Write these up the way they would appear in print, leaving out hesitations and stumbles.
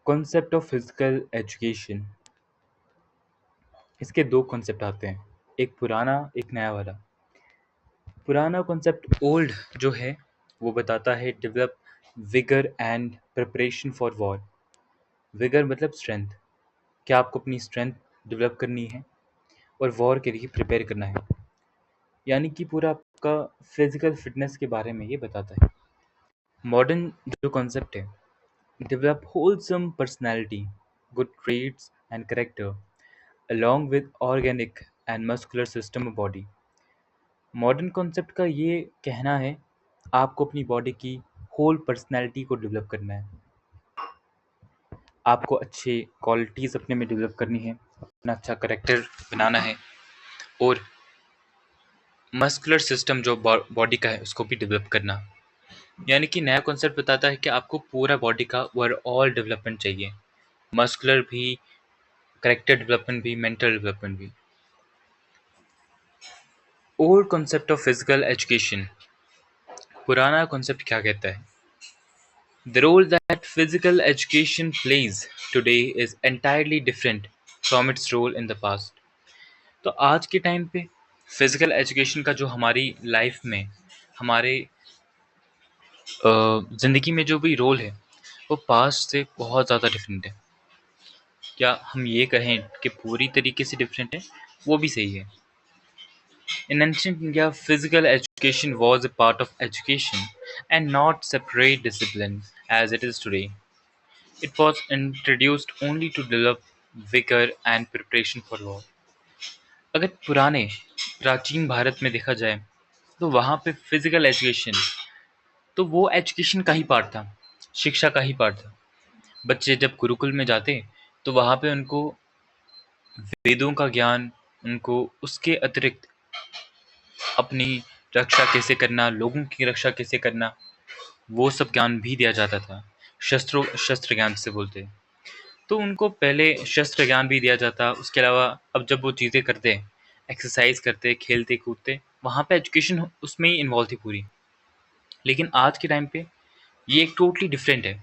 Concept of physical education, इसके दो concept आते हैं, एक पुराना एक नया वाला। पुराना कॉन्सेप्ट ओल्ड जो है वो बताता है develop vigour and preparation for war. Vigour मतलब स्ट्रेंथ, क्या आपको अपनी स्ट्रेंथ डेवलप करनी है और वॉर के लिए प्रिपेयर करना है, यानी कि पूरा आपका फिजिकल फिटनेस के बारे में ये बताता है। मॉडर्न जो कॉन्सेप्ट है, develop wholesome personality, good traits and character, along with organic and muscular system of body। Modern concept का ये कहना है आपको अपनी बॉडी की होल पर्सनैलिटी को डेवलप करना है, आपको अच्छे क्वालिटीज़ अपने में डेवलप करनी है, अपना अच्छा करेक्टर बनाना है और मस्कुलर सिस्टम जो बॉडी का है उसको भी डेवलप करना। यानी कि नया कॉन्सेप्ट बताता है कि आपको पूरा बॉडी का ओवरऑल डेवलपमेंट चाहिए, मस्कुलर भी, करेक्टर डेवलपमेंट भी, मेंटल डेवलपमेंट भी। Old concept of physical education, पुराना कॉन्सेप्ट क्या कहता है? The role that physical education plays today is entirely different from its role in the past. तो आज के टाइम पे फिजिकल एजुकेशन का जो हमारी लाइफ में, हमारे ज़िंदगी में जो भी रोल है वो पास्ट से बहुत ज़्यादा डिफरेंट है। क्या हम ये कहें कि पूरी तरीके से डिफरेंट है? वो भी सही है। In ancient India, physical education was a part of education and not separate discipline as it is today. It was introduced only to develop vigor and preparation for war. अगर पुराने प्राचीन भारत में देखा जाए तो वहाँ पे फिजिकल एजुकेशन, तो वो एजुकेशन का ही पार्ट था, शिक्षा का ही पार्ट था। बच्चे जब गुरुकुल में जाते तो वहाँ पे उनको वेदों का ज्ञान, उनको उसके अतिरिक्त अपनी रक्षा कैसे करना, लोगों की रक्षा कैसे करना, वो सब ज्ञान भी दिया जाता था। शस्त्र ज्ञान जिसे बोलते हैं। तो उनको पहले शस्त्र ज्ञान भी दिया जाता। उसके अलावा अब जब वो चीज़ें करते, एक्सरसाइज करते, खेलते कूदते, वहाँ पे एजुकेशन उसमें ही इन्वॉल्व थी पूरी। लेकिन आज के टाइम पे ये एक टोटली डिफरेंट है।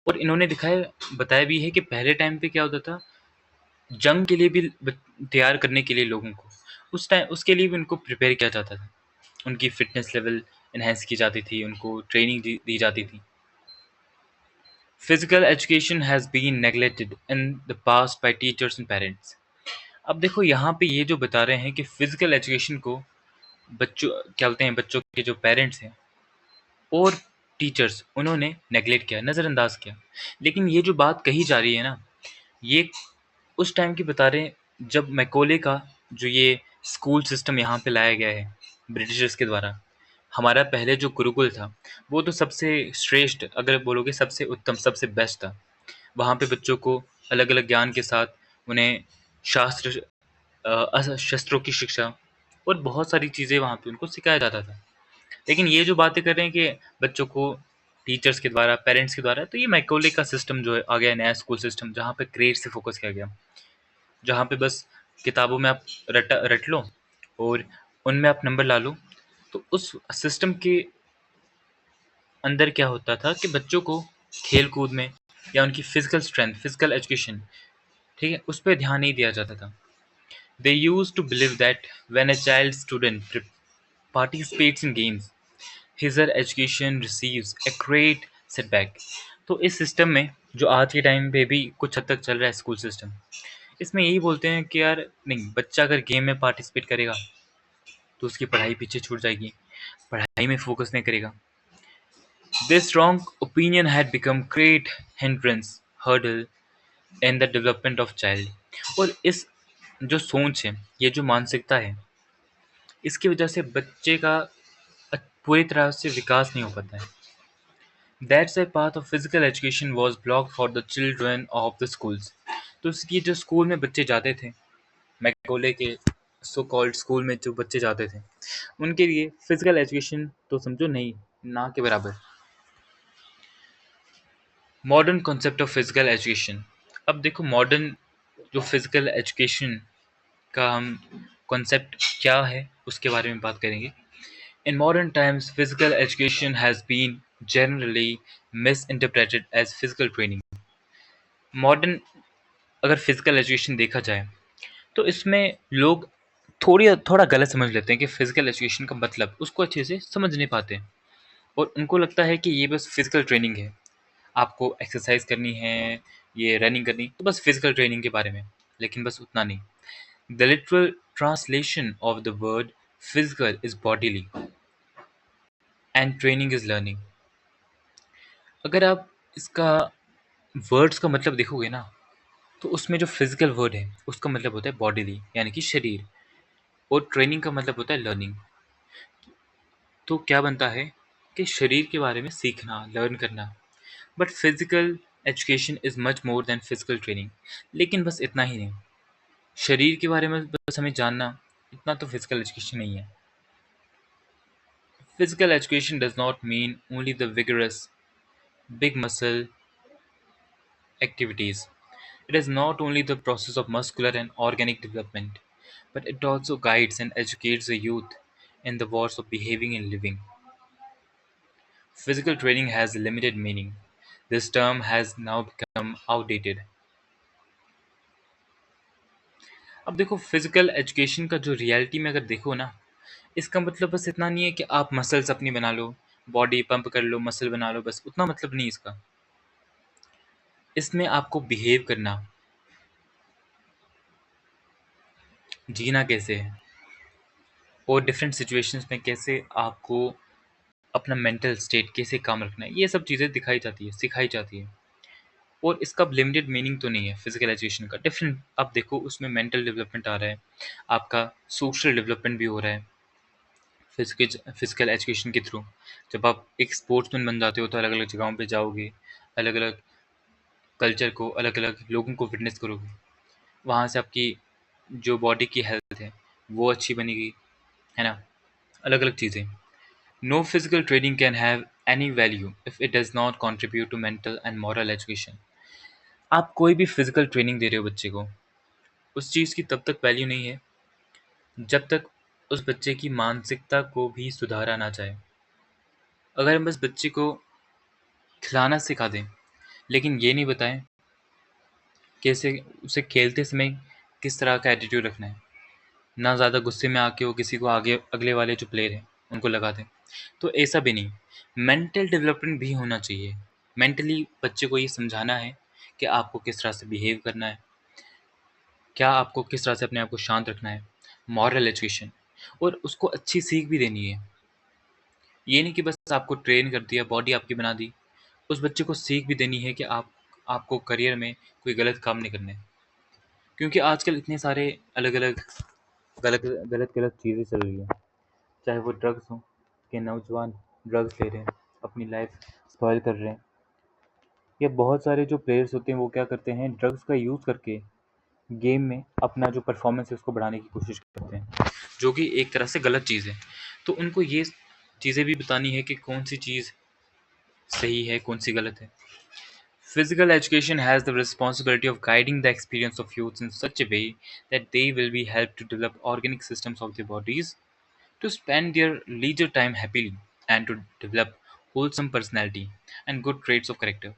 और इन्होंने बताया भी है कि पहले टाइम पे क्या होता था, जंग के लिए भी तैयार करने के लिए लोगों को उस टाइम उसके लिए भी उनको प्रिपेयर किया जाता था। उनकी फ़िटनेस लेवल एनहांस की जाती थी, उनको ट्रेनिंग दी जाती थी। Physical education has been neglected in the past by teachers and parents. अब देखो यहाँ पे ये जो बता रहे हैं कि फ़िज़िकल एजुकेशन को बच्चों, क्या बोलते हैं, बच्चों के जो पेरेंट्स हैं और टीचर्स, उन्होंने नेग्लेक्ट किया, नज़रअंदाज किया। लेकिन ये जो बात कही जा रही है ना, ये उस टाइम की बता रहे हैं जब मैकॉले का जो ये स्कूल सिस्टम यहाँ पे लाया गया है ब्रिटिशर्स के द्वारा। हमारा पहले जो गुरुकुल था वो तो सबसे श्रेष्ठ, अगर बोलोगे सबसे उत्तम, सबसे बेस्ट था। वहाँ पे बच्चों को अलग अलग ज्ञान के साथ उन्हें शास्त्र, शस्त्रों की शिक्षा और बहुत सारी चीज़ें वहाँ पे उनको सिखाया जाता था। लेकिन ये जो बातें कर रहे हैं कि बच्चों को टीचर्स के द्वारा, पेरेंट्स के द्वारा, तो ये मैकॉले का सिस्टम जो है आ गया, नया स्कूल सिस्टम, जहाँ पे ग्रेड से फोकस किया गया, जहाँ पे बस किताबों में आप रट लो और उनमें आप नंबर ला लो। तो उस सिस्टम के अंदर क्या होता था कि बच्चों को खेल कूद में या उनकी फिजिकल स्ट्रेंथ, फिजिकल एजुकेशन, ठीक है, उस पर ध्यान नहीं दिया जाता था। They used to believe that when a child student participates in games, his or education receives a great setback। तो इस सिस्टम में जो आज के टाइम पे भी कुछ हद तक चल रहा है स्कूल सिस्टम, इसमें यही बोलते हैं कि यार नहीं, बच्चा अगर गेम में पार्टिसिपेट करेगा तो उसकी पढ़ाई पीछे छूट जाएगी, पढ़ाई में फोकस नहीं करेगा। This wrong opinion had become great hindrance hurdle in the development of child। और इस जो सोच है, ये जो मानसिकता है, इसकी वजह से बच्चे का पूरी तरह से विकास नहीं हो पाता है। That's why path of physical education was blocked for the children of the schools। तो इसकी जो स्कूल में बच्चे जाते थे, मैकॉले के सो कॉल्ड स्कूल में जो बच्चे जाते थे, उनके लिए फिजिकल एजुकेशन तो समझो नहीं, ना के बराबर। Modern concept of physical education. अब देखो मॉडर्न जो फिजिकल एजुकेशन का हम कॉन्सेप्ट क्या है उसके बारे में बात करेंगे। In modern times, physical education has been generally misinterpreted as physical training। Modern अगर फिजिकल एजुकेशन देखा जाए तो इसमें लोग थोड़ा गलत समझ लेते हैं कि फिजिकल एजुकेशन का मतलब उसको अच्छे से समझ नहीं पाते और उनको लगता है कि ये बस फिजिकल ट्रेनिंग है, आपको एक्सरसाइज करनी है, ये रनिंग करनी, तो बस फिजिकल ट्रेनिंग के बारे में, लेकिन बस उतना नहीं। The literal translation of the word physical is bodily and training is learning. अगर आप इसका वर्ड्स का मतलब देखोगे ना, तो उसमें जो फिजिकल वर्ड है उसका मतलब होता है बॉडीली यानी कि शरीर, और ट्रेनिंग का मतलब होता है लर्निंग। तो क्या बनता है कि शरीर के बारे में सीखना, लर्न करना। But physical education is much more than physical training. लेकिन बस इतना ही नहीं, शरीर के बारे में बस हमें जानना, इतना तो फिजिकल एजुकेशन नहीं है। Physical education does not mean only the vigorous big muscle activities. It is not only the process of muscular and organic development, but it also guides and educates the youth in the wars of behaving and living. Physical training has limited meaning. This term has now become outdated. अब देखो physical education का जो reality में अगर देखो ना, इसका मतलब बस इतना नहीं है कि आप मसल्स अपनी बना लो, बॉडी पंप कर लो, मसल बना लो, बस उतना मतलब नहीं इसका। इसमें आपको बिहेव करना, जीना कैसे है, और डिफरेंट सिचुएशंस में कैसे आपको अपना मेंटल स्टेट कैसे काम रखना है, ये सब चीज़ें दिखाई जाती है, सिखाई जाती है। और इसका लिमिटेड मीनिंग तो नहीं है फिजिकल एजुकेशन का, डिफरेंट। आप देखो उसमें मेंटल डेवलपमेंट आ रहा है, आपका सोशल डेवलपमेंट भी हो रहा है फिजिकल एजुकेशन के थ्रू। जब आप एक स्पोर्ट्समैन बन जाते हो तो अलग अलग जगहों पे जाओगे, अलग अलग कल्चर को, अलग अलग लोगों को विटनेस करोगे, वहाँ से आपकी जो बॉडी की हेल्थ है वो अच्छी बनेगी, है ना। अलग अलग चीज़ें। No physical training can have any value if it does not contribute to mental and moral education. आप कोई भी फिजिकल ट्रेनिंग दे रहे हो बच्चे को, उस चीज़ की तब तक वैल्यू नहीं है जब तक उस बच्चे की मानसिकता को भी सुधारा ना जाए। अगर हम बस बच्चे को खिलाना सिखा दें, लेकिन ये नहीं बताएं कि उसे खेलते समय किस तरह का एटीट्यूड रखना है, ना ज़्यादा गुस्से में आके वो किसी को आगे अगले वाले जो प्लेयर हैं उनको लगा दें, तो ऐसा भी नहीं। मेंटल डेवलपमेंट भी होना चाहिए। मेंटली बच्चे को ये समझाना है कि आपको किस तरह से बिहेव करना है, क्या आपको किस तरह से अपने आप को शांत रखना है। मॉरल एजुकेशन, और उसको अच्छी सीख भी देनी है। ये नहीं कि बस आपको ट्रेन कर दिया, बॉडी आपकी बना दी। उस बच्चे को सीख भी देनी है कि आपको करियर में कोई गलत काम नहीं करने, क्योंकि आजकल इतने सारे अलग अलग गलत गलत गलत चीज़ें चल रही हैं। चाहे वो ड्रग्स हों, कि नौजवान ड्रग्स ले रहे हैं, अपनी लाइफ स्पॉइल कर रहे हैं, या बहुत सारे जो प्लेयर्स होते हैं वो क्या करते हैं, ड्रग्स का यूज़ करके गेम में अपना जो परफॉर्मेंस है उसको बढ़ाने की कोशिश करते हैं, जो कि एक तरह से गलत चीज़ है। तो उनको ये चीज़ें भी बतानी है कि कौन सी चीज़ सही है, कौन सी गलत है। Physical education has the responsibility of guiding the experience of youths in such a way that they will be helped to develop organic systems of their bodies, to spend their leisure time happily, and to develop wholesome personality and good traits of character.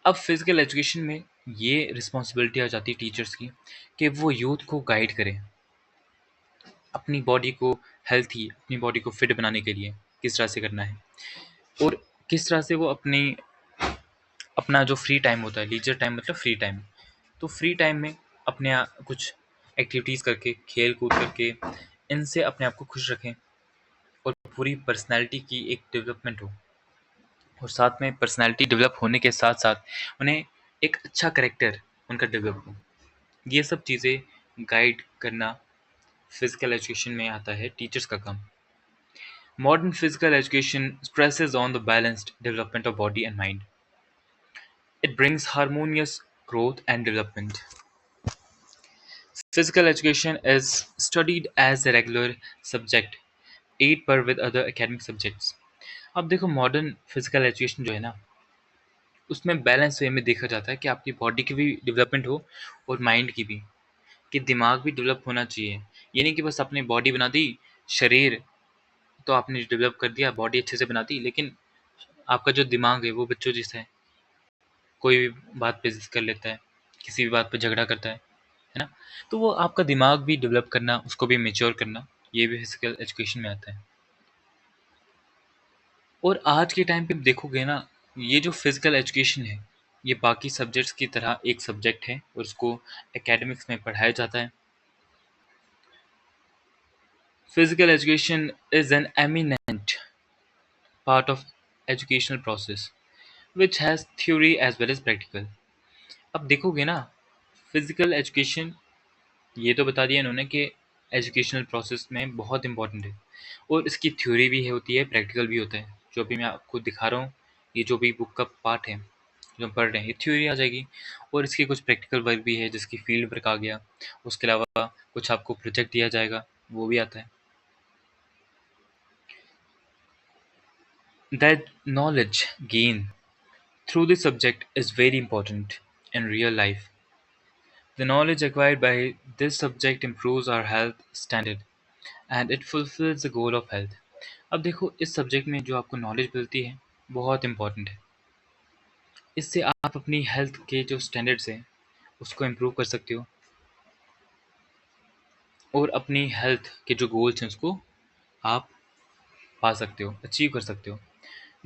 अब physical education में ये responsibility आ जाती है teachers की कि वो youth को guide करें अपनी बॉडी को हेल्थी, अपनी बॉडी को फिट बनाने के लिए किस तरह से करना है, और किस तरह से वो अपना जो फ्री टाइम होता है, लीजर टाइम मतलब फ्री टाइम, तो फ्री टाइम में अपने कुछ एक्टिविटीज़ करके, खेल कूद करके, इनसे अपने आप को खुश रखें, और पूरी पर्सनैलिटी की एक डेवलपमेंट हो। और साथ में पर्सनैलिटी डेवलप होने के साथ साथ उन्हें एक अच्छा करेक्टर उनका डेवलप हो। ये सब चीज़ें गाइड करना फिजिकल एजुकेशन में आता है, टीचर्स का काम। Modern physical education stresses on the balanced development of body and mind. It brings harmonious growth and development. Physical education is studied as a regular subject, aid per with other academic subjects. अब देखो modern physical education जो है ना, उसमें balance way में देखा जाता है कि आपकी बॉडी की भी डेवलपमेंट हो और माइंड की भी, कि दिमाग भी डेवलप होना चाहिए। ये नहीं कि बस आपने बॉडी बना दी, शरीर तो आपने डेवलप कर दिया, बॉडी अच्छे से बना दी, लेकिन आपका जो दिमाग है वो बच्चों जैसा है, कोई भी बात पे ज़िद कर लेता है, किसी भी बात पे झगड़ा करता है ना? तो वो आपका दिमाग भी डेवलप करना, उसको भी मैच्योर करना, ये भी फिज़िकल एजुकेशन में आता है। और आज के टाइम पे देखोगे ना, ये जो फिज़िकल एजुकेशन है, ये बाकी सब्जेक्ट्स की तरह एक सब्जेक्ट है और उसको एकेडमिक्स में पढ़ाया जाता है। Physical education is an eminent part of educational process which has theory as well as practical. अब देखोगे ना, फिजिकल एजुकेशन ये तो बता दिया इन्होंने कि एजुकेशनल प्रोसेस में बहुत इंपॉर्टेंट है और इसकी थ्योरी भी है होती है, प्रैक्टिकल भी होता है। जो अभी मैं आपको दिखा रहा हूँ, ये जो भी बुक का पार्ट है जो हम पढ़ रहे हैं, ये थ्योरी आ जाएगी और इसकी कुछ प्रैक्टिकल वर्क भी है जिसकी फील्ड वर्क आ गया। उसके अलावा कुछ आपको प्रोजेक्ट दिया जाएगा, वो भी आता है। That knowledge gain through the subject is very important in real life. The knowledge acquired by this subject improves our health standard and it fulfills the goal of health. अब देखो, इस सब्जेक्ट में जो आपको नॉलेज मिलती है बहुत important है। इससे आप अपनी हेल्थ के जो स्टैंडर्ड्स हैं उसको इम्प्रूव कर सकते हो और अपनी हेल्थ के जो गोल्स हैं उसको आप पा सकते हो, अचीव कर सकते हो।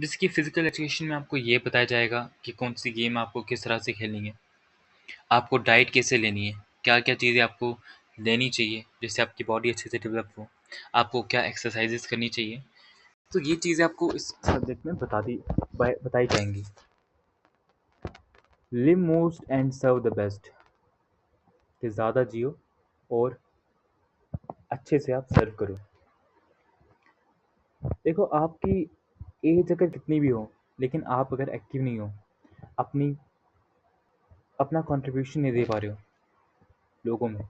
जैसे कि फिजिकल एजुकेशन में आपको ये बताया जाएगा कि कौन सी गेम आपको किस तरह से खेलनी है, आपको डाइट कैसे लेनी है, क्या-क्या चीज़ें आपको लेनी चाहिए जिससे आपकी बॉडी अच्छे से डेवलप हो, आपको क्या एक्सरसाइज़ेस करनी चाहिए। तो ये चीज़ें आपको इस सब्जेक्ट में बताई जाएँगी। Live most and serve the best, कि ज़्यादा जियो और अच्छे से आप सर्व करो। देखो, आपकी एज अगर कितनी भी हो, लेकिन आप अगर एक्टिव नहीं हो, अपनी अपना कंट्रीब्यूशन नहीं दे पा रहे हो लोगों में,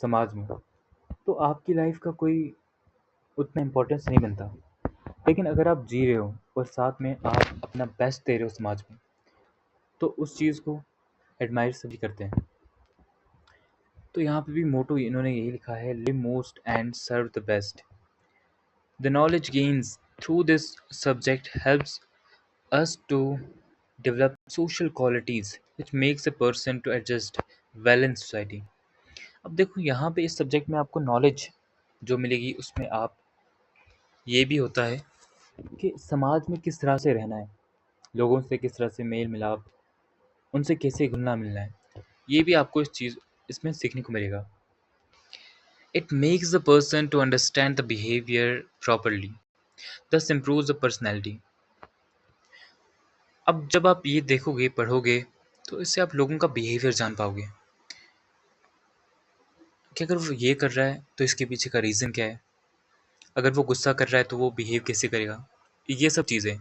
समाज में, तो आपकी लाइफ का कोई उतना इम्पोर्टेंस नहीं बनता। लेकिन अगर आप जी रहे हो और साथ में आप अपना बेस्ट दे रहे हो समाज में, तो उस चीज़ को एडमायर सभी करते हैं। तो यहाँ पे भी मोटो इन्होंने यही लिखा है, live most and serve the best. The knowledge gains through this subject helps us to develop social qualities which makes a person to adjust well in society. अब देखो, यहाँ पे इस सब्जेक्ट में आपको नॉलेज जो मिलेगी उसमें आप ये भी होता है कि समाज में किस तरह से रहना है, लोगों से किस तरह से मेल मिलाप, उनसे कैसे घुलना मिलना है, ये भी आपको इस चीज़ इसमें सीखने को मिलेगा। It makes the person to understand the behaviour properly, thus improves the personality. अब जब आप ये देखोगे, पढ़ोगे, तो इससे आप लोगों का बिहेवियर जान पाओगे कि अगर वो ये कर रहा है तो इसके पीछे का रीज़न क्या है, अगर वो गुस्सा कर रहा है तो वो बिहेव कैसे करेगा, ये सब चीज़ें।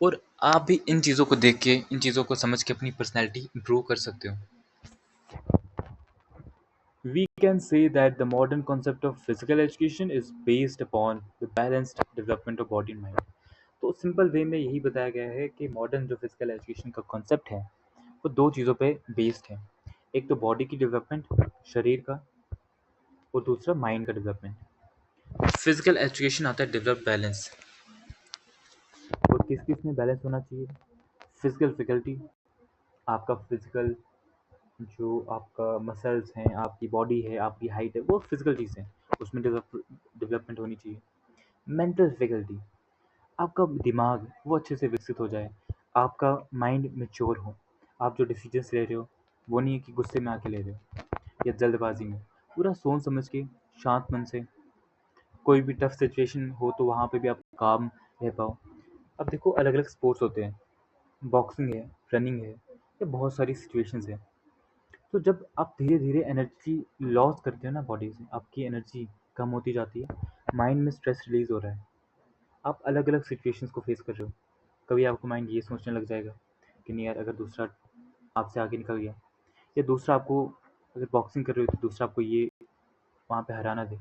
और आप भी इन चीज़ों को देख के, इन चीज़ों को समझ के अपनी पर्सनैलिटी इम्प्रूव कर सकते हो। We can say that the modern concept of physical education is based upon the balanced development of body and mind. तो सिंपल वे में यही बताया गया है कि मॉडर्न जो फिजिकल एजुकेशन का कॉन्सेप्ट है वो दो चीज़ों पे बेस्ड है। एक तो बॉडी की डेवलपमेंट, शरीर का, और दूसरा माइंड का डेवलपमेंट। फिजिकल एजुकेशन आता है डेवलप बैलेंस, और किस किस में बैलेंस होना चाहिए। फिजिकल फैकल्टी, आपका फिजिकल जो आपका मसल्स हैं, आपकी बॉडी है, आपकी हाइट है, वो फिजिकल चीज़ है, उसमें डेवलपमेंट होनी चाहिए। मेंटल फैकल्टी, आपका दिमाग वो अच्छे से विकसित हो जाए, आपका माइंड मेच्योर हो, आप जो डिसीजंस ले रहे हो वो नहीं है कि गुस्से में आके ले रहे हो या जल्दबाजी में, पूरा सोच समझ के शांत मन से कोई भी टफ सिचुएशन हो तो वहाँ पे भी आप काम रह पाओ। अब देखो, अलग अलग स्पोर्ट्स होते हैं, बॉक्सिंग है, रनिंग है, या बहुत सारी सिचुएशंस है। तो जब आप धीरे धीरे एनर्जी लॉस करते हो ना बॉडी से, आपकी एनर्जी कम होती जाती है, माइंड में स्ट्रेस रिलीज हो रहा है, आप अलग अलग सिचुएशंस को फेस कर रहे हो। कभी आपका माइंड ये सोचने लग जाएगा कि नहीं यार, अगर दूसरा आपसे आगे निकल गया, या दूसरा आपको, अगर बॉक्सिंग कर रहे हो तो दूसरा आपको ये वहाँ पे हराना दे,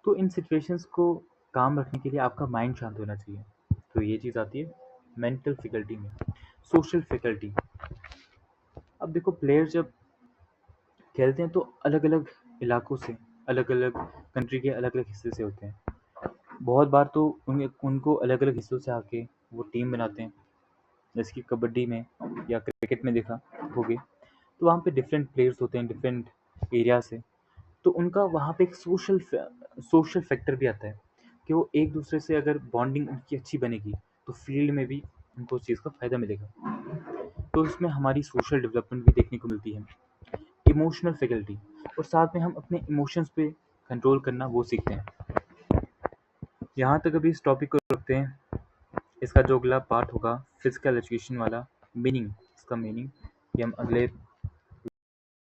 तो इन सिचुएशंस को काम रखने के लिए आपका माइंड शांत होना चाहिए। तो ये चीज़ आती है मेंटल फैकल्टी में। सोशल फैकल्टी, अब देखो, प्लेयर जब खेलते हैं तो अलग अलग इलाकों से, अलग अलग कंट्री के अलग अलग हिस्से से होते हैं। बहुत बार तो उनको अलग अलग हिस्सों से आके वो टीम बनाते हैं, जैसे कि कबड्डी में या क्रिकेट में देखा होगे, तो वहाँ पे डिफरेंट प्लेयर्स होते हैं डिफरेंट एरिया से, तो उनका वहाँ पे एक सोशल फैक्टर भी आता है कि वो एक दूसरे से अगर बॉन्डिंग उनकी अच्छी बनेगी तो फील्ड में भी उनको उस चीज़ का फ़ायदा मिलेगा। तो इसमें हमारी सोशल डेवलपमेंट भी देखने को मिलती है, इमोशनल फैकल्टी, और साथ में हम अपने इमोशंस पे कंट्रोल करना वो सीखते हैं। यहाँ तक अभी इस टॉपिक को रखते हैं। इसका जो अगला पार्ट होगा फिजिकल एजुकेशन वाला मीनिंग, इसका मीनिंग ये हम अगले